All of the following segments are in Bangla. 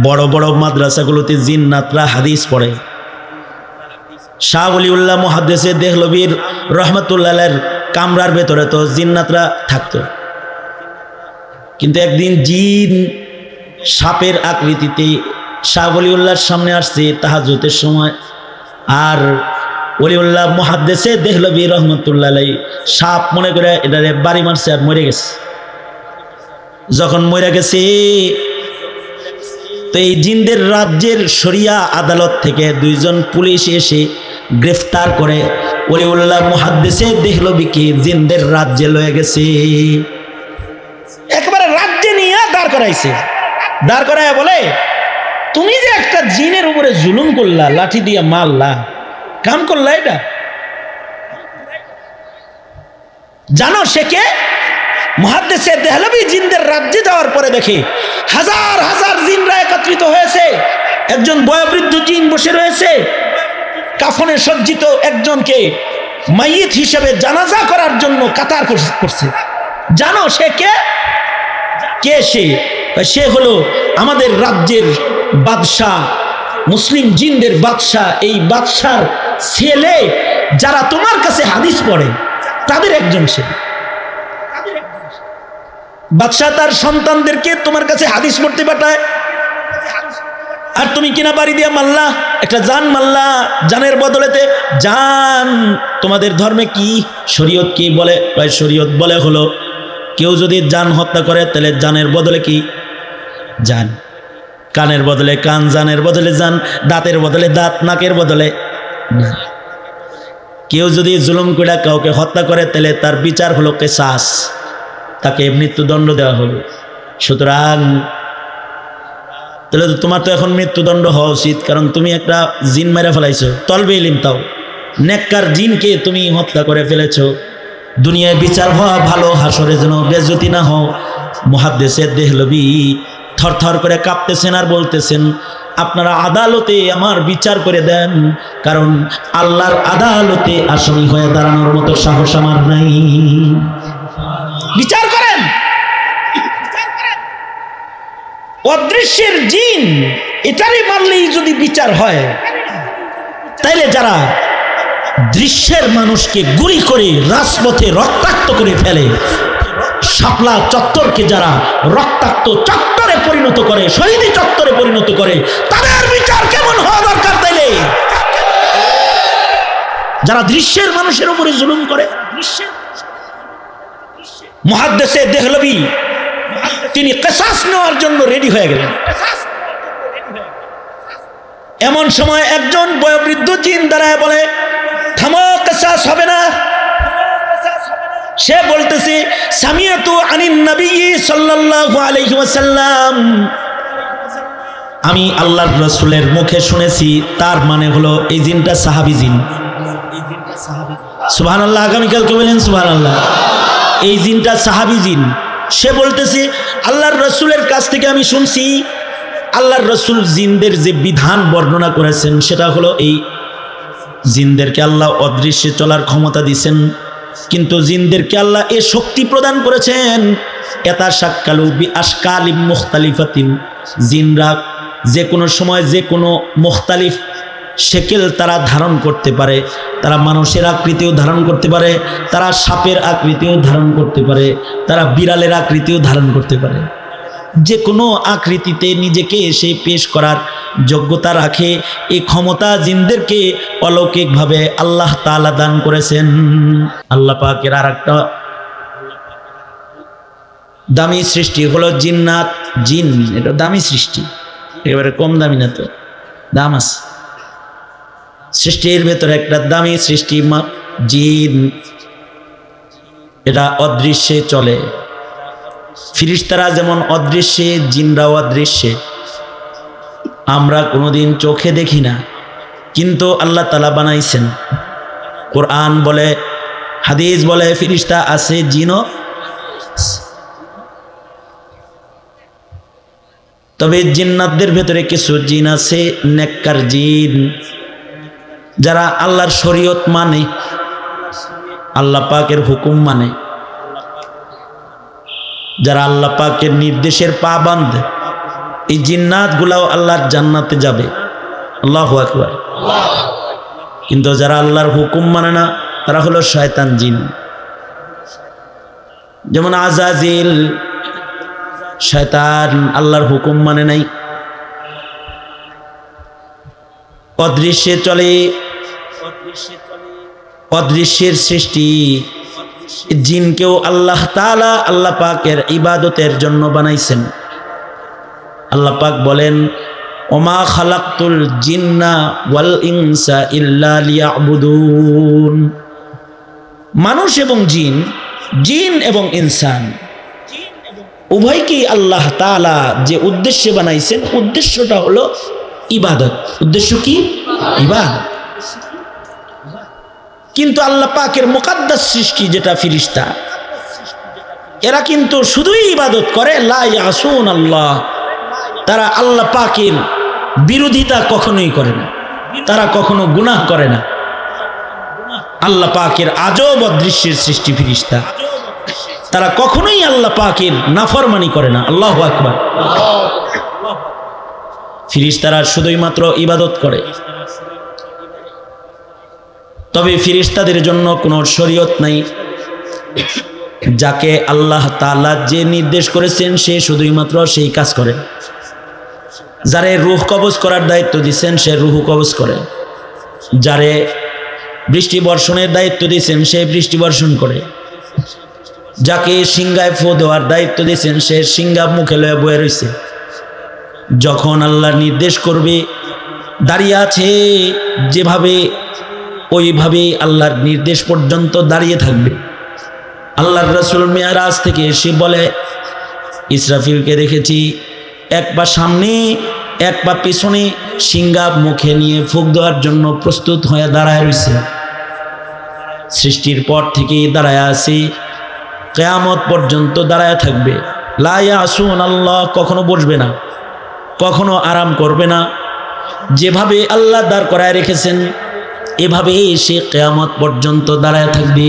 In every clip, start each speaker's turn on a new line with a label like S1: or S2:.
S1: বড় বড় মাদ্রাসাগুলোতে জিন্নাতরা হাদিস পড়ে। শাহ ওলিউল্লাহ মুহাদ্দিসে দেহলভীর রহমাতুল্লাহ আলাইহির কামরার ভেতরে তো জিন্নাতরা থাকতো, কিন্তু একদিন জিন সাপের আকৃতিতে শাহ ওলিউল্লাহর সামনে আসছে তাহাজ্জুদের সময়, আর ওলিউল্লাহ মুহাদ্দিসে দেহলভী রহমাতুল্লাহ আলাইহি সাপ মনে করে এটারে বাড়ি মারছে আর মরে গেছে। যখন মরে গেছে তো এই জিনদের রাজ্যের শরিয়া আদালত থেকে দুইজন পুলিশ এসে গ্রেফতার করে ওলিউল্লাহ মুহাদ্দিসে দেহলভীকে জিনদের রাজ্যে লয়ে গেছে। একেবারে রাজ্যে নিয়ে দাঁড় করাইছে। দাঁড় করায় বলে, তুমি যে একটা জিনের উপরে জুলুম করলা, লাঠি দিয়ে মারলা, কাম করলা, এটা জানো সে কে? মুহাদ্দিসে দেহলভী জিনদের রাজ্যে যাওয়ার পরে দেখে হাজার হাজার জিনরা একত্রিত হয়েছে। একজন বয়োবৃদ্ধ জিন বসে রয়েছে, কাফনে সজ্জিত একজনকে মাইয়িত হিসেবে জানাজা করার জন্য কাতার করছে। জানো সে কে? কে সে? সে হলো আমাদের রাজ্যের বাদশাহ, মুসলিম জিনদের বাদশাহ। এই বাদশার ছেলে যারা তোমার কাছে হাদিস পড়ে তাদের একজন সে। বাদশাহ তার সন্তানদেরকে তোমার কাছে হাদিস পড়তে পাঠায়, আর তুমি কিনা বাড়ি দিয়া মাল্লা, একটা জান মাল্লা। জানের বদলেতে জান। তোমাদের ধর্মে কি শরীয়ত কি বলে? শরীয়ত বলে হলো কেউ যদি জান হত্যা করে তাহলে জানের বদলে কি? জান। কানের বদলে কান, জানের বদলে জান, দাঁতের বদলে দাঁত, নাকের বদলে নাক। কেউ যদি জুলুম করে কাউকে হত্যা করে তাহলে তার বিচার হলো কিসাস, তাকে মৃত্যুদণ্ড দেওয়া হবে। সুতরাং তাহলে তোমার তো এখন মৃত্যুদণ্ড হওয়া উচিত, কারণ তুমি একটা জিন মেরে ফেলাইছো। তলবে ইলিম তাও নেককার জিনকে তুমি হত্যা করে ফেলেছো। দুনিয়ায় বিচার হওয়া ভালো, হাসরে যেন বেজ্জতি না হও। মুহাদ্দিসে দেহলভী থরথর করে কাঁপতেছেন আর বলতেছেন, আপনারা আদালতে আমার বিচার করে দেন, কারণ আল্লাহর আদালতে আসামি হয়ে দাঁড়ানোর মতো সাহস আমার নাই। বিচার করেন। অদৃশ্যের জিন এটারই মানলেই যদি বিচার হয়, তাইলে যারা দৃশ্যের মানুষকে গুলি করে রাজপথে রক্তাক্ত করে ফেলে, শাপলা চত্বরকে যারা রক্তাক্ত চত্বরে পরিণত করে, শহীদ চত্বরে পরিণত করে, তাদের বিচার কেমন হওয়া দরকার? তাইলে যারা দৃশ্যের মানুষের উপরে জুলুম করে। মুহাদ্দিসে দেহলভী তিনি কিসাস নেওয়ার জন্য রেডি হয়ে গেলেন। এমন সময় একজন বয়োবৃদ্ধ জিন দাঁড়ায় বলে, থামো, কিসাস হবে না। সে বলতেছে, সামিয়াতু আনিন নবী সাল্লাল্লাহু আলাইহি ওয়াসাল্লাম, আমি আল্লাহর রাসূলের মুখে শুনেছি। তার মানে হলো এই জিনটা সাহাবী জিন। সুবহানাল্লাহ। আগামীকালকে বলেন সুবহানাল্লাহ। এই জিনটা সাহাবী জিন। সে বলতেছে, আল্লাহর রাসূলের কাছ থেকে আমি শুনছি, আল্লাহর রাসূল জিনদের যে বিধান বর্ণনা করেছেন সেটা হলো এই, জিনদেরকে আল্লাহ অদৃশ্যে চলার ক্ষমতা দিয়েছেন, কিন্তু জিনদেরকে আল্লাহ এ শক্তি প্রদান করেছেন, এতা শাক্কালু বি আশকালিম মুখতালিফাতিন, জিনরা যে কোনো সময় যে কোনো মুখতালিফ শেকেল তারা ধারণ করতে পারে। তারা মানুষের আকৃতিও ধারণ করতে পারে, তারা সাপের আকৃতিও ধারণ করতে পারে, তারা বিড়ালের আকৃতিও ধারণ করতে পারে। যে কোনো আকৃতিতে নিজেকে এসে পেশ করার যোগ্যতা রাখে। এই ক্ষমতা জিনদেরকে অলৌকিকভাবে আল্লাহ তাআলা দান করেছেন। আল্লাহ পাকের আর একটা দামি সৃষ্টি হলো জিন্নাত। জিন এটা দামি সৃষ্টি, একেবারে কম দামি না, তো দাম আছে। সৃষ্টির ভেতরে একটা দামি সৃষ্টি জিন। এটা অদৃশ্যে চলে। ফিরিস্তারা যেমন অদৃশ্যে, জিনরাও অদৃশ্যে। আমরা কোনোদিন চোখে দেখি না, কিন্তু আল্লাহ তাআলা বানাইছেন। কোরআন বলে, হাদিস বলে ফিরিস্তা আছে, জিনও। তবে জিন্নাতদের ভেতরে কিছু জিন আছে নেককার জিন, যারা আল্লাহর শরীয়ত মানে, আল্লাহ পাকের হুকুম মানে, যারা আল্লাহ পাকের নির্দেশের পাবন্দ। এই জিন্নাত গুলাও আল্লাহর জান্নাতে যাবে। আল্লাহু আকবার। কিন্তু যারা আল্লাহর হুকুম মানে না তারা হলো শয়তান জিন। যেমন আজাজিল, শয়তান আল্লাহর হুকুম মানে নাই, অদৃশ্যে চলে, অদৃশ্যের সৃষ্টি। জিনকেও আল্লাহ তাআলা আল্লাহ পাকের ইবাদতের জন্য বানাইছেন। আল্লাহ পাক বলেন, ওমা খালাকতুল জিন্না ওয়াল ইনসা ইল্লা লিয়াবুদুন। মানুষ এবং জিন, জিন এবং ইনসান উভয়কেই আল্লাহ তাআলা যে উদ্দেশ্যে বানাইছেন, উদ্দেশ্যটা হলো ইবাদত। উদ্দেশ্য কি? ইবাদত। কিন্তু আল্লাহ পাকের মুকাদ্দাস সৃষ্টি যেটা ফেরেশতা, এরা কিন্তু শুধুই ইবাদত করে, লা ইয়াসুন আল্লাহ। তারা আল্লাহ পাকের বিরোধিতা কখনোই করে না, তারা কখনো গুনাহ করে না। আল্লাহ পাকের আজব অদৃশ্যের সৃষ্টি ফেরেশতা, তারা কখনোই আল্লাহ পাকের নাফরমানি করে না। আল্লাহু আকবার। ফেরেশতারা শুধুই মাত্র ইবাদত করে। তবে ফেরেশতাদের জন্য কোনো শরীয়ত নাই। যাকে আল্লাহ তাআলা যে নির্দেশ করেছেন সে শুধুই মাত্র সেই কাজ করে। যারে রূহ কবজ করার দায়িত্ব দিয়েছেন সে রূহ কবজ করে। যারে বৃষ্টি বর্ষণের দায়িত্ব দিয়েছেন সে বৃষ্টি বর্ষণ করে। যাকে সিংহায় ফু দেওয়ার দায়িত্ব দিয়েছেন সে সিংহা মুখে লয়ে বয়ে রয়েছে। যখন আল্লাহ নির্দেশ করবে দাঁড়িয়ে আছে যেভাবে, ওইভাবে আল্লাহর নির্দেশ পর্যন্ত দাঁড়িয়ে থাকবে। আল্লাহর রাসূল মিরাজ থেকে এসে বলে, ইসরাফিলকে দেখেছি এক পা সামনে এক পা পিছনে সিংহা মুখে নিয়ে ফুঁক দেওয়ার জন্য প্রস্তুত হয়ে দাঁড়ায় রয়েছে। সৃষ্টির পর থেকে দাঁড়ায় আছে, কিয়ামত পর্যন্ত দাঁড়ায় থাকবে। লা ইয়াসুন আল্লাহ, কখনো বসবে না, কখনো আরাম করবে না। যেভাবে আল্লাহ দাঁড় করায় রেখেছেন এভাবে সে কিয়ামত পর্যন্ত দাঁড়ায় থাকবে।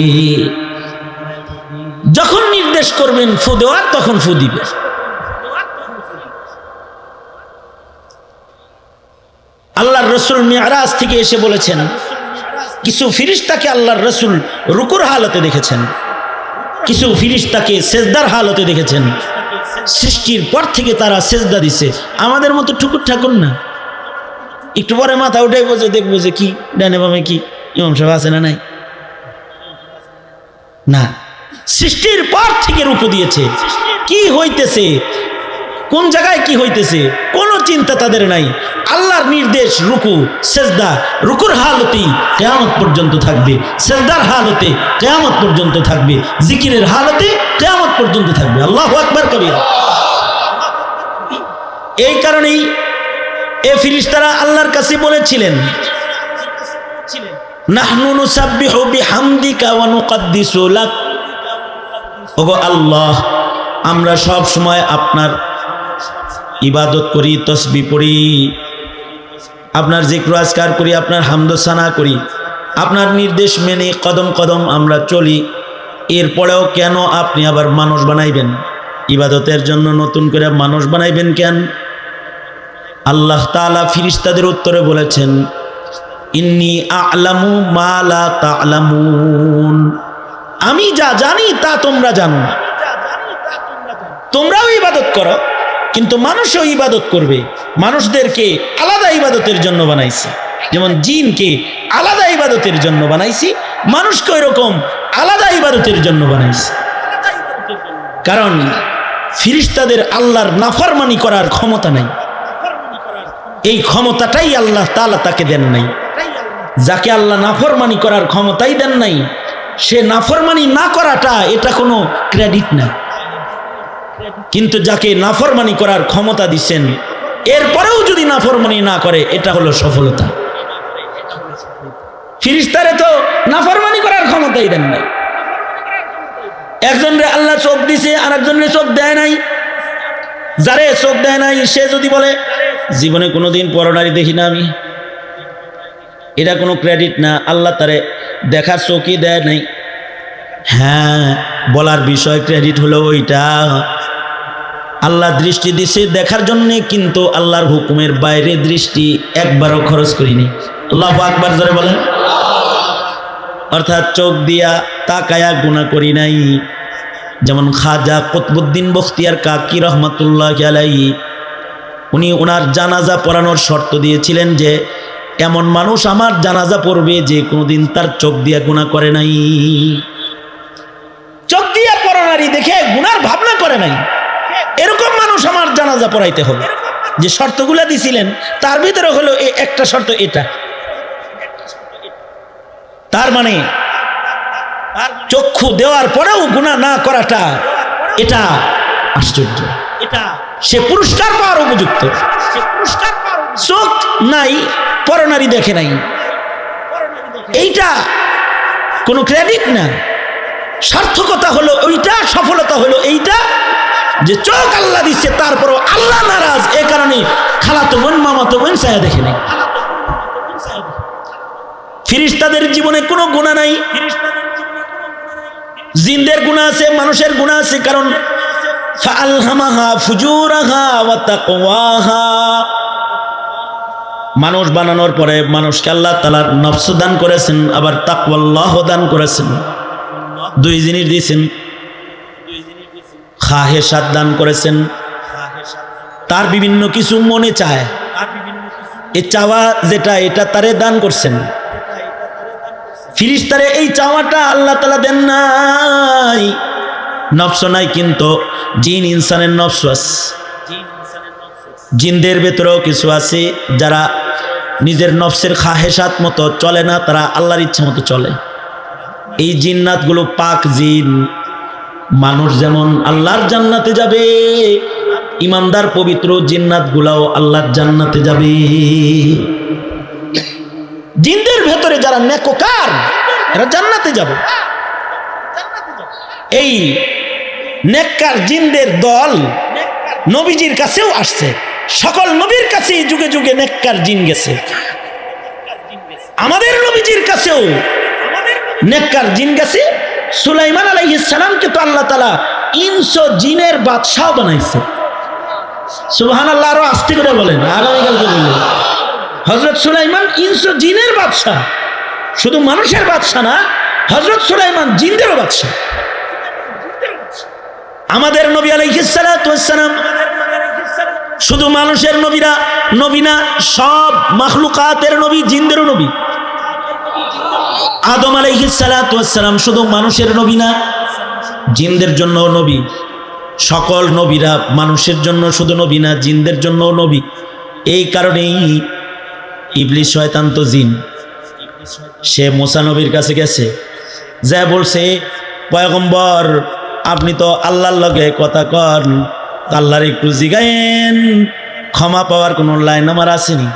S1: যখন নির্দেশ করবেন ফু দেওয়ার তখন ফু দিবে। আল্লাহর রাসূল মিরাজ থেকে এসে বলেছেন, কিছু ফেরেশতাকে আল্লাহর রাসূল রুকুর হালতে দেখেছেন, কিছু ফেরেশতাকে সেজদার হালতে দেখেছেন। সৃষ্টির পর থেকে তারা সেজদা দিছে। আমাদের মতো ঠুকুর ঠাকুর না, একটু পরে মাথা উঠে বসে দেখবো যে কি ডানে বামে কি ইমাম সাহেব আছে না নাই। না, সৃষ্টির পর থেকে রুকু দিয়েছে। কি হইতেছে, কোন জায়গায় কি হইতেছে কোনো চিন্তা তাদের নাই। আল্লাহর নির্দেশ রুকু সেজদা, রুকুর হালতেই কিয়ামত পর্যন্ত থাকবে, সেজদার হালতে কিয়ামত পর্যন্ত থাকবে, জিকিরের হালতে কিয়ামত পর্যন্ত থাকবে। আল্লাহু আকবার কবিরা। এই কারণেই এই ফেরেশতারা আল্লাহর কাছে বলেছিলেন, নাহনু নুসাব্বিহু বিহামদিকা ওয়া নুকদ্দিসু লাক। ওগো আল্লাহ, আমরা সব সময় আপনার ইবাদত করি, তসবিহ পড়ি, আপনার জিক্র আজকার করি, আপনার হামদ সানা করি, আপনার নির্দেশ মেনে কদম কদম আমরা চলি। এরপরেও কেন আপনি আবার মানুষ বানাইবেন? ইবাদতের জন্য নতুন করে মানুষ বানাইবেন কেন? আল্লাহ তাআলা ফেরেশতাদের উত্তরে বলেছেন, ইন্নী আ'লামু মা লা তা'লামুন। আমি যা জানি তা তোমরা জানো না। তোমরাও ইবাদত করো, কিন্তু মানুষও ইবাদত করবে। মানুষদেরকে আলাদা ইবাদতের জন্য বানাইছি, যেমন জিনকে আলাদা ইবাদতের জন্য বানাইছি, মানুষকে এরকম আলাদা ইবাদতের জন্য বানাইছি। কারণ ফেরেশতাদের আল্লাহর নাফরমানি করার ক্ষমতা নাই। এই ক্ষমতাটাই আল্লাহ তাআলা তাকে দেন নাই। যাকে আল্লাহ নাফরমানি করার ক্ষমতাই দেন নাই, সে নাফরমানি না করাটা এটা কোনো ক্রেডিট না। কিন্তু যাকে নাফরমানি করার ক্ষমতা দিচ্ছেন, এরপরেও যদি নাফরমানি না করে, এটা হলো সফলতা। ফেরেশতারে তো নাফরমানি করার ক্ষমতাই দেন নাই। একজনরে আল্লাহ চোখ দিছে, আর একজনরে চোখ দেয় নাই। যারে চোখ দেয় নাই সে যদি বলে জীবনে কোনোদিন পরনারী দেখি না আমি, এটা কোনো ক্রেডিট না। আল্লাহ তারে দেখার চোখই দেয় নাই। হ্যাঁ, বলার বিষয় ক্রেডিট হলো ওইটা। আল্লাহ দৃষ্টি দিছে দেখার জন্যে, কিন্তু আল্লাহর হুকুমের বাইরে দৃষ্টি একবারও খরচ করিনি। আল্লাহু আকবার জোরে বলেন। অর্থাৎ চোখ দিয়া তাকায়া গুনাহ করি নাই। যেমন খাজা কুতবুদ্দিন বখতিয়ার কাকি রহমাতুল্লাহ আলাইহি, উনি ওনার জানাজা পড়ানোর শর্ত দিয়েছিলেন যে এমন মানুষ আমার জানাজা পড়বে যে কোনোদিন তার চোখ দিয়া গুনাহ করে নাই, চোখ দিয়া পড়ানারি দেখে গুনার ভাবনা করে নাই, এরকম মানুষ আমার জানাজা পড়াইতে হবে। যে শর্তগুলা দিছিলেন তার ভিতরে হলো এই একটা শর্ত এটা। তার মানে চক্ষু দেওয়ার পরেও গুনাহ না করাটা এটা আশ্চর্য, এটা সে পুরস্কার পাওয়ার উপযুক্ত। চোখ নাই, পরনারী দেখে নাই, এইটা কোনো ক্রেডিট না। সার্থকতা হলো ওইটা, সফলতা হলো এইটা যে চোখ আল্লাহ দিচ্ছে, তারপরও আল্লাহ নারাজ, এ কারণে খালাতো বোন মামাতো বোন ছায়া দেখে নাই। ফেরেশতাদের জীবনে কোনো গুনাহ নাই, জিনদের গুনাহ আছে, মানুষের গুনাহ আছে। কারণ ফাআলহামাহা ফুজুরাহা ওয়া তাকওয়াহা, মানুষ বানানোর পরে মানুষকে আল্লাহ তাআলা নফস দান করেছেন, আবার তাকওয়াল্লাহ দান করেছেন। দুই জিনিস দিয়েছেন, খাহেসাত দান করেছেন। তার বিভিন্ন কিছু মনে চায়, এই চাওয়া যেটা এটা তারে দান করছেন। ফেরেশতারে এই চাওয়াটা আল্লাহ তাআলা দেন নাই। নফস নাই, কিন্তু জিন ইনসানের নফস আছে। জিনদের ভেতরেও কিছু আছে যারা নিজের নফসের খাহেসাত মতো চলে না, তারা আল্লাহর ইচ্ছা মতো চলে। এই জিন্নাতগুলো পাক জিন। মানুষ যেমন আল্লাহর জান্নাতে যাবে, ইমানদার পবিত্র জিন্নাতগুলাও আল্লাহর জান্নাতে যাবে। জিনদের ভেতরে যারা নেককার এরা জান্নাতে যাবে। এই নেককার জিনদের দল নবীজির কাছেও আসছে। সকল নবীর কাছেই যুগে যুগে নেককার জিন গেছে। আমাদের নবীজির কাছেও নেককার জিন গেছে। সুলাইমান আলাইহিস সালামকে তো আল্লাহ তাআলা ইনস জিনের বাদশাহ বানাইছে। সুবহানাল্লাহ, আরো আস্তে করে বলেন, আগামীকালকে বললেন। হযরত সুলাইমান ইনস জিনের বাদশাহ, শুধু মানুষের বাদশাহ না, হযরত সুলাইমান জিনদেরও বাদশাহ। আমাদের নবী আলাইহিস সালাতু ওয়াস সালাম শুধু মানুষের নবী না, সব মাখলুকাতের নবী, জিনদেরও নবী। আদম আলাইহিস সালাতু ওয়াস সালাম শুধু মানুষের নবী না, জিনদের জন্য নবী। সকল নবীরা মানুষের জন্য শুধু নবী না, জিনদের জন্য নবী। এই কারণেই ইবলিস শয়তান তো জিন, সে মুসা নবীর কাছে গেছে, যা বলছে, পয়গম্বর আপনি তো আল্লাহর লগে কথা কন, আল্লাহর একটু জিগায়েন, ক্ষমা পাওয়ার কোনো লাইন আমার আসেনি।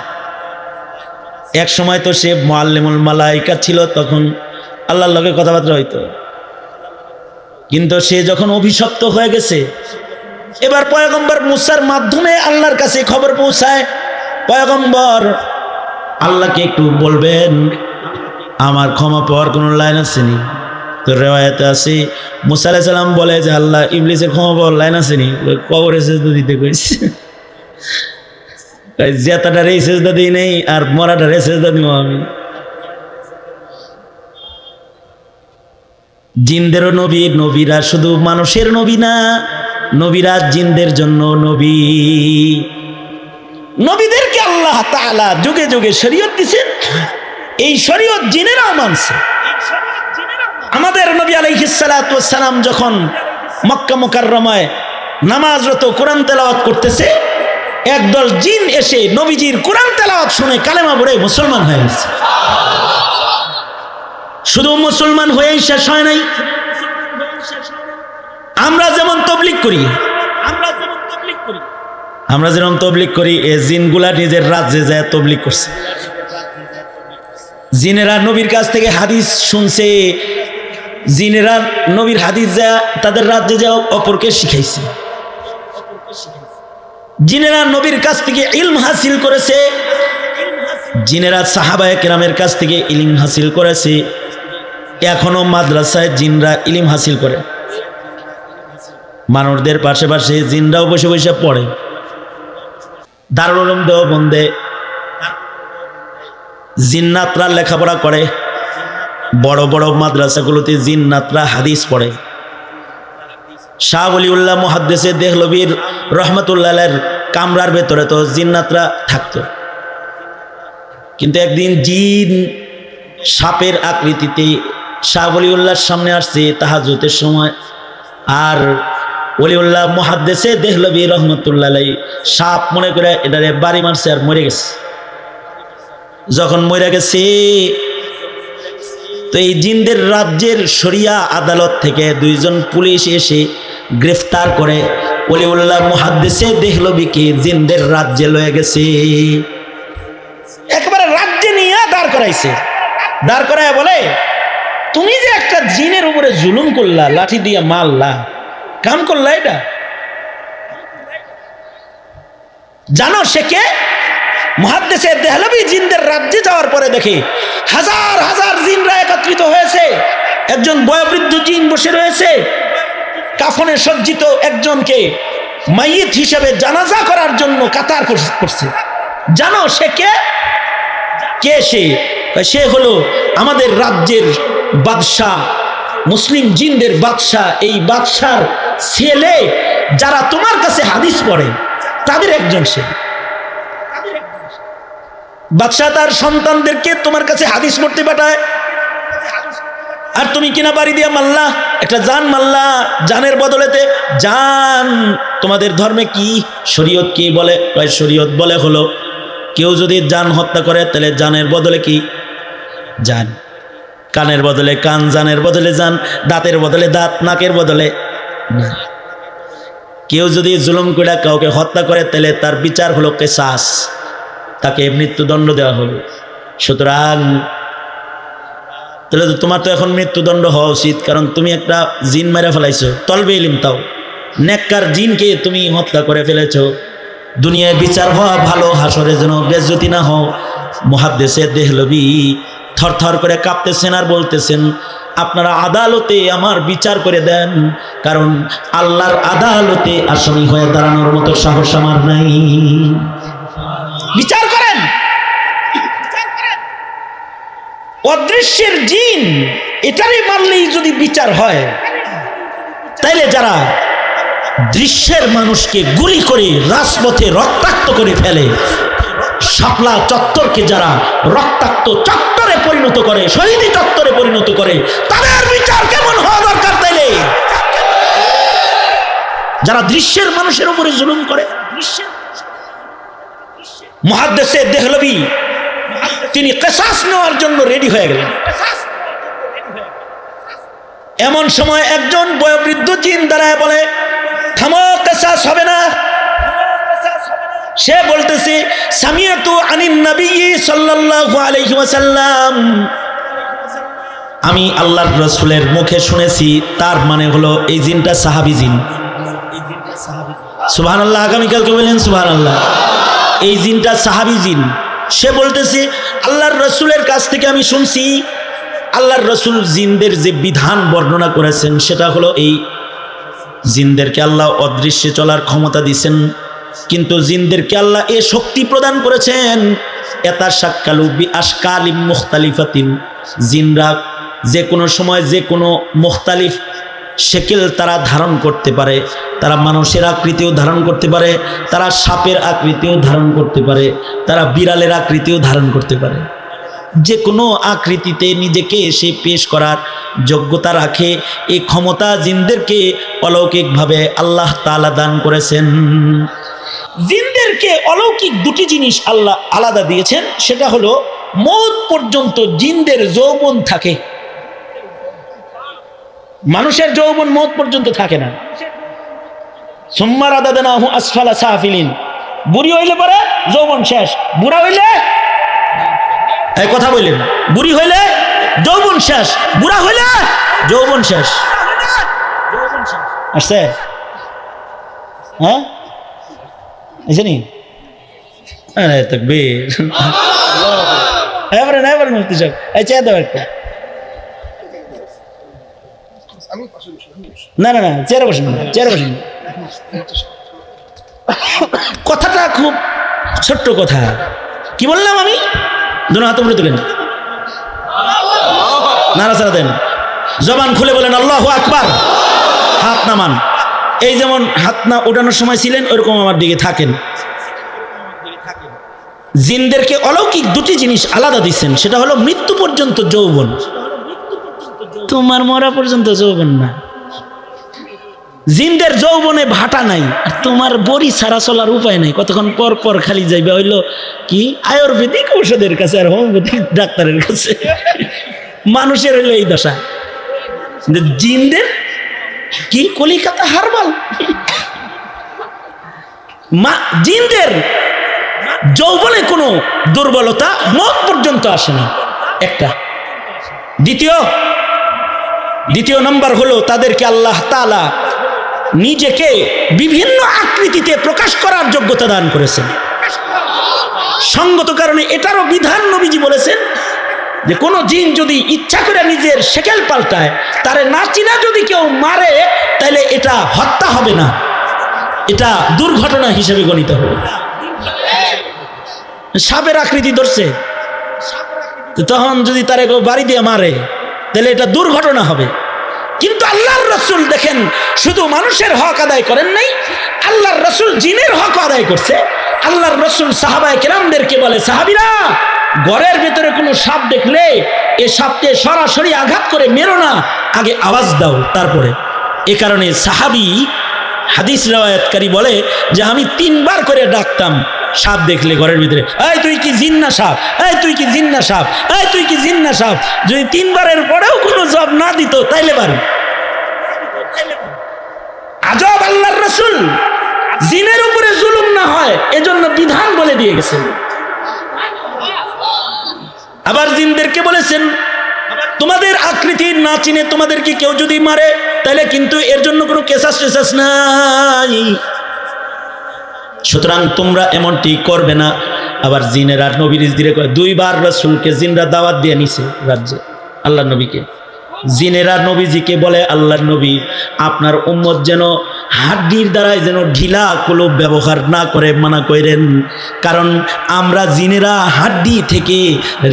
S1: এক সময় তো সে মুআল্লিমুল মালাইকা ছিল, তখন আল্লাহর লগে কথাবার্তা হইতো। কিন্তু সে যখন অভিশপ্ত হয়ে গেছে, এবার পয়গম্বর মুসার মাধ্যমে আল্লাহর কাছে খবর পৌঁছায়, পয়গম্বর আল্লাহকে একটু বলবেন আমার ক্ষমা পাওয়ার কোনো লাইন আসেনি। তো রেওয়ায়াতে আছে মুসা আলাইহিস সালাম বলে যে আল্লাহ ইবলিসের ক্ষমা পাওয়ার লাইন আসেনি, কবরে সেজদা দিতে কইছে। জেতাটারে সেজদা দিই নেই, আর মরাটারে সেজদা দিব আমি। জিনদেরও নবী, নবীরা শুধু মানুষের নবী না, নবীরা জিনদের জন্য নবী। নবীদেরকে আল্লাহ তাআলা যুগে যুগে শরীয়ত দিয়েছেন, এই শরীয়ত জিনেরাও মানছে। আমাদের নবী আলাইহিস সালাতু ওয়াস সালাম যখন মক্কা মুকাররমায় নামাজরত কোরআন তেলাওয়াত করতেছে, একদল জিন এসে নবীজির কোরআন তেলাওয়াত শুনে কালেমা পড়ে মুসলমান হয়ে গেছে। শুধু মুসলমান হয়েই শেষ হয় নাই। আমরা যেমন তবলিগ করি, এই জিনগুলা নিজের রাজ্যে যায় তবলিগ করছে। জিনেরা নবীর কাছ থেকে হাদিস শুনছে, জিনেরা নবীর হাদিস যা তাদের রাজ্যে যা অপরকে শিখাইছে। জিনেরা নবীর কাছ থেকে ইলম হাসিল করেছে, জিনেরা সাহাবায়ে কেরামের কাছ থেকে ইলম হাসিল করেছে। এখনো মাদ্রাসায় জিনরা ইলম হাসিল করে। মানুষদের পাশে পাশে জিনরাও বসে বসে পড়ে। দারুল উলুম দেওবন্দে জিন্নাতরা লেখাপড়া করে, বড় বড় মাদ্রাসাগুলোতে জিন্নাতরা হাদিস পড়ে। শাহ ওলিউল্লাহ মুহাদ্দিসে দেহলভীর রহমতুল্লাহের কামরার ভেতরে তো জিন্নাতরা থাকতো, কিন্তু একদিন জিন সাপের আকৃতিতে শাহ ওলিউল্লাহর সামনে আসছে তাহাজ্জুদের সময়, আর ওলিউল্লাহ মুহাদ্দিসে দেহলভী রহমতুল্লাহ সাপ মনে করে এটারে বাড়ি মারছে আর মরে গেছে। যখন মরে গেছে তো এই জিনদের রাজ্যের শরিয়া আদালত থেকে দুইজন পুলিশ এসে গ্রেফতার করে ওলিউল্লাহ মুহাদ্দিসে দেহলভীকে জিনদের রাজ্যে লয়ে গেছে। একেবারে রাজ্যে নিয়ে দাঁড় করাইছে। দাঁড় করায় বলে, তুমি যে একটা জিনের উপরে জুলুম করলা, লাঠি দিয়ে মারলা, কাম করলা, এটা জানো সে কে? মুহাদ্দিসে দেহলভী জিনদের রাজ্যে যাওয়ার পরে দেখে হাজার হাজার জিনরা একত্রিত হয়েছে। একজন বয়োবৃদ্ধ জিন বসে রয়েছে, কাফনে সজ্জিত একজনকে মাইয়িত হিসেবে জানাজা করার জন্য কাতার করছে। জানো সে কে? কে সে? সে হলো আমাদের রাজ্যের বাদশাহ, মুসলিম জিনদের বাদশাহ। এই বাদশার ছেলে যারা তোমার কাছে হাদিস পড়ে তাদের একজন সে। বাদশাহ তার সন্তানদেরকে তোমার কাছে হাদিস পড়তে পাঠায়, আর তুমি কিনা বাড়ি দিয়া মাল্লা, একটা জান মাল্লা। জানের বদলেতে জান তোমাদের ধর্মে কি শরীয়ত কি বলে? শরীয়ত বলে হলো কেউ যদি জান হত্যা করে তাহলে জানের বদলে কি? জান। কানের বদলে কান, জানের বদলে জান, দাঁতের বদলে দাঁত, নাকের বদলে না। কেউ যদি জুলুম করে কাউকে হত্যা করে তাহলে তার বিচার হলো কিসাস, তাকে মৃত্যুদণ্ড দেওয়া হলো। সুতরাং তাহলে তোমার তো এখন মৃত্যুদণ্ড হওয়া উচিত, কারণ তুমি একটা জিন মেরে ফেলাইছো। তলবে ইলিম তাও নেককার জিনকে তুমি হত্যা করে ফেলেছো। দুনিয়ায় বিচার হওয়া ভালো, হাসরে যেন বেজ্জতি না হও। মুহাদ্দিসে দেহলভী থরথর করে কাঁপতেছেন আর বলতেছেন, আপনারা আদালতে আমার বিচার করে দেন, কারণ আল্লাহর আদালতে আসামি হয়ে দাঁড়ানোর মতো সাহস আমার নাই। বিচার করেন। অদৃশ্যের জিন এটারই মানলেই যদি বিচার হয়, তাইলে যারা দৃশ্যের মানুষকে গুলি করে রাজপথে রক্তাক্ত করে ফেলে, শাপলা চত্বরকে যারা রক্তাক্ত চত্বরে পরিণত করে, শহীদি চত্বরে পরিণত করে, তাদের বিচার কেমন হওয়া দরকার? তাইলে যারা দৃশ্যের মানুষের উপরে জুলুম করে। মুহাদ্দিসে দেহলভী তিনি কিসাস নেওয়ার জন্য রেডি হয়ে গেলেন। এমন সময় একজন বয়োবৃদ্ধ জিন দাঁড়ায় বলে, থামো, কিসাস হবে না। সে বলতেছে, সামিয়াতু আনিন নবী সাল্লাল্লাহু আলাইহি ওয়াসাল্লাম, আমি আল্লাহর রাসূলের মুখে শুনেছি। তার মানে হলো এই জিনটা সাহাবী জিন। সুবহানাল্লাহ, আগামীকালকে বলেন সুবহানাল্লাহ। এই জিনটা সাহাবী জিন। সে বলতেছে, আল্লাহর রাসূলের কাছ থেকে আমি শুনছি, আল্লাহর রাসূল জিনদের যে বিধান বর্ণনা করেছেন সেটা হলো এই, জিনদেরকে আল্লাহ অদৃশ্যে চলার ক্ষমতা দিয়েছেন, কিন্তু জিনদেরকে আল্লাহ এ শক্তি প্রদান করেছেন, এতা শাক্কালু বি আশকালিম মুখতালিফাতিন, জিনরা যে কোনো সময় যে কোনো মুখতালিফ শেকেল তারা ধারণ করতে পারে। তারা মানুষের আকৃতিও ধারণ করতে পারে, তারা সাপের আকৃতিও ধারণ করতে পারে, তারা বিড়ালের আকৃতিও ধারণ করতে পারে। যে কোনো আকৃতিতে নিজেকে এসে পেশ করার যোগ্যতা রাখে। এই ক্ষমতা জিনদেরকে অলৌকিকভাবে আল্লাহ তাআলা দান করেছেন। জিনদেরকে অলৌকিক দুটি জিনিস আল্লাহ আলাদা দিয়েছেন, সেটা হলো মওত পর্যন্ত জিনদের যৌবন থাকে। মানুষের যৌবন মওত পর্যন্ত থাকে না। সুম্মা রাদাদনাহু আসফালা সাফিলিন, বুড়ি হইলে পরে যৌবন শেষ, বুড়া হইলে, এই কথা বললেন, বুড়ি হইলে যৌবন শেষ, বুড়া হইলে যৌবন শেষ। আসছে? হ্যাঁ, এসেনি? আরে তাকবীর। এবারে মুফতি সাহেব, এই চেয়ে দাও একটা। না না না, চেয়ারে বসেন না, চেয়ারে বসেন না। কথাটা খুব ছোট্ট কথা। কি বললাম আমি? দুনো হাত উপরে তুলেন, নাড়াচাড়া দেন, জবান খুলে বলেন আল্লাহু আকবার, হাত নামান। এই যেমন হাত না ওঠানোর সময় ছিলেন ওরকম আমার দিকে থাকেন। জিনদেরকে অলৌকিক দুটি জিনিস আলাদা দিচ্ছেন, সেটা হলো মৃত্যু পর্যন্ত যৌবন। তোমার মরা পর্যন্ত যৌবন না। জিনদের যৌবনে ভাটা নাই, আর তোমার বড়ি ছাড়া চলার উপায় নাই। কতক্ষণ পর পর খালি যাইবে হইলো কি আয়ুর্বেদিক ঔষধের কাছে আর হোমিওপ্যাথিক ডাক্তারের কাছে। মানুষের হইলো এই দশা। জিনদের কি কলিকাতা হারবাল। জিনদের যৌবনে কোনো দুর্বলতা মত পর্যন্ত আসে না, একটা। দ্বিতীয় নম্বর হলো তাদেরকে আল্লাহ তাআলা নিজেকে বিভিন্ন আকৃতিতে প্রকাশ করার যোগ্যতা দান করেছেন। সঙ্গত কারণে এটারও বিধান নবীজি বলেছেন যে কোনো জিন যদি ইচ্ছা করে নিজের শেকেল পাল্টায়, তারে না চিনা যদি কেউ মারে, তাহলে এটা হত্যা হবে না, এটা দুর্ঘটনা হিসেবে গণিত হবে। সাপের আকৃতি ধরছে, তখন যদি তারে কেউ বাড়ি দিয়ে মারে, তাহলে এটা দুর্ঘটনা হবে। কিন্তু আল্লাহর রাসূল দেখেন, শুধু মানুষের হক আদায় করেন নাই, আল্লাহর রাসূল জিনের হক আদায় করছে। আল্লাহর রাসূল সাহাবায়ে কেরামদেরকে বলে, সাহাবীরা, ঘরের ভেতরে কোনো সাপ দেখলে এ সাপকে সরাসরি আঘাত করে মেরো না, আগে আওয়াজ দাও তারপরে। এ কারণে সাহাবী হাদিস রিওয়ায়াতকারী বলে যে আমি 3 বার করে ডাকতাম সাপ দেখলে ঘরের ভিতরে, এই তুই কি জিন্না সাপ, এই তুই কি জিন্না সাপ, এই তুই কি জিন্না সাপ। যদি 3 বারের পরেও কোনো জবাব না দিত, তাইলে বাড়ি। আজব আল্লাহর রাসূল জিনের উপরে জুলুম না হয় এজন্য বিধান বলে দিয়ে গেছেন। আবার জিনদেরকে বলেছেন, তোমাদের আকৃতি না চিনে তোমাদেরকে কেউ যদি মারে, তাহলে কিন্তু এর জন্য কোনো কেসাস টেসাস নাই, সুতরাং তোমরা এমনটি করবে না। আবার জিনেরা নবীর ইজদিরে করে 2 বার রাসূলকে জিনরা দাওয়াত দিয়ে নিছে রাজ্যে, আল্লাহর নবীকে। জিনেরা নবীজিকে বলে, আল্লাহর নবী, আপনার উম্মত যেন হাড্ডির দ্বারাই যেন ঢিলা কলব ব্যবহার না করে মানা করেন, কারণ আমরা জিনেরা হাড্ডি থেকে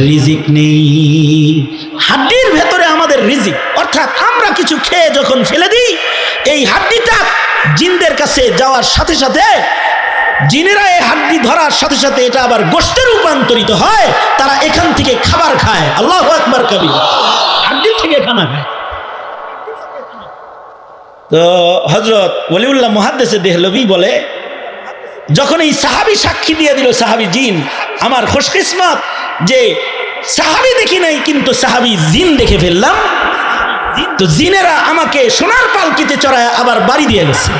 S1: রিজিক নেই। হাড্ডির ভেতরে আমাদের রিজিক, অর্থাৎ আমরা কিছু খেয়ে যখন ফেলে দিই, এই হাড্ডিটা জিনদের কাছে যাওয়ার সাথে সাথে জিনেরা এই হাড্ডি ধরার সাথে সাথে এটা আবার গোশতে রূপান্তরিত হয়, তারা এখান থেকে খাবার খায়। আল্লাহু আকবার কবির, হাড্ডি থেকে খানা খায়। তো হযরত ওলিউল্লাহ মুহাদ্দিসে দেহলভী বলে, যখন এই সাহাবী সাক্ষী দিয়ে দিল, সাহাবী জিন, আমার খুশকিসমত যে সাহাবী দেখি নাই কিন্তু সাহাবী জিন দেখে ফেললাম। তো জিনেরা আমাকে সোনার পালকিতে চড়ায় আবার বাড়ি দিয়ে গেছে।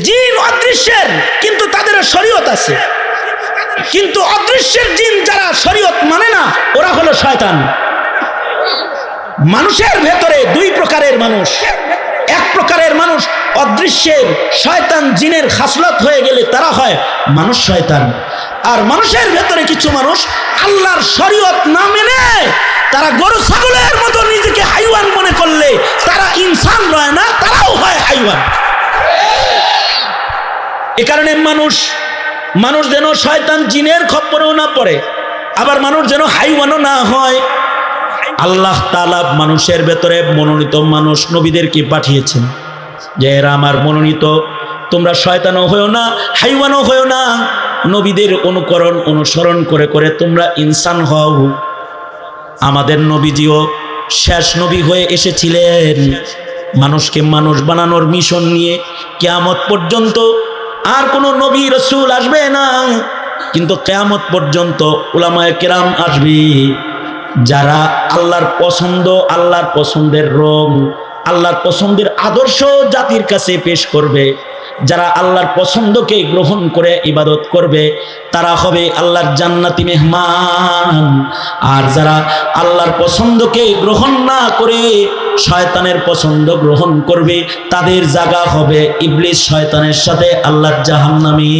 S1: জিন অদৃশ্যের, কিন্তু তাদের শরীয়ত আছে। কিন্তু অদৃশ্যের জিন যারা শরীয়ত মানে না, ওরা হলো শয়তান। মানুষের ভেতরে 2 প্রকারের মানুষ। এক প্রকারের মানুষ অদৃশ্যের শয়তান জিনের খাসলত হয়ে গেলে তারা হয় মানুষ শয়তান। আর মানুষের ভেতরে কিছু মানুষ আল্লাহর শরীয়ত না মেনে তারা গরু ছাগলের মতো নিজেকে হাইওয়ান মনে করলে তারা ইনসান রয় না, তারাও হয় হাইওয়ান। এ কারণে মানুষ যেন শয়তান জিনের খপ্পরেও না পড়ে, আবার মানুষ যেন হাইওয়ানও না হয়। আল্লাহ তাআলা মানুষের ভেতরে মনোনীত মানুষ নবীদেরকে পাঠিয়েছেন যে এরা আমার মনোনীত, তোমরা শয়তানও হয়েও না, হাইওয়ানও হয়েও না, নবীদের অনুসরণ করে করে তোমরা ইনসান হও। আমাদের নবীজিও শেষ নবী হয়ে এসেছিলেন মানুষকে মানুষ বানানোর মিশন নিয়ে। কিয়ামত পর্যন্ত আর কোনো নবী রাসূল আসবে না, কিন্তু কিয়ামত পর্যন্ত উলামায়ে কেরাম আসবে যারা আল্লাহর পছন্দ, আল্লাহর পছন্দের রং, আল্লাহর পছন্দের আদর্শ জাতির কাছে পেশ করবে। যারা আল্লাহর পছন্দকে গ্রহণ করে ইবাদত করবে তারা হবে আল্লাহর জান্নাতি মেহমান। আর যারা আল্লাহর পছন্দকে গ্রহণ না করে শয়তানের পছন্দ গ্রহণ করবে, তাদের জায়গা হবে ইবলিস শয়তানের সাথে আল্লাহর জাহান্নামে।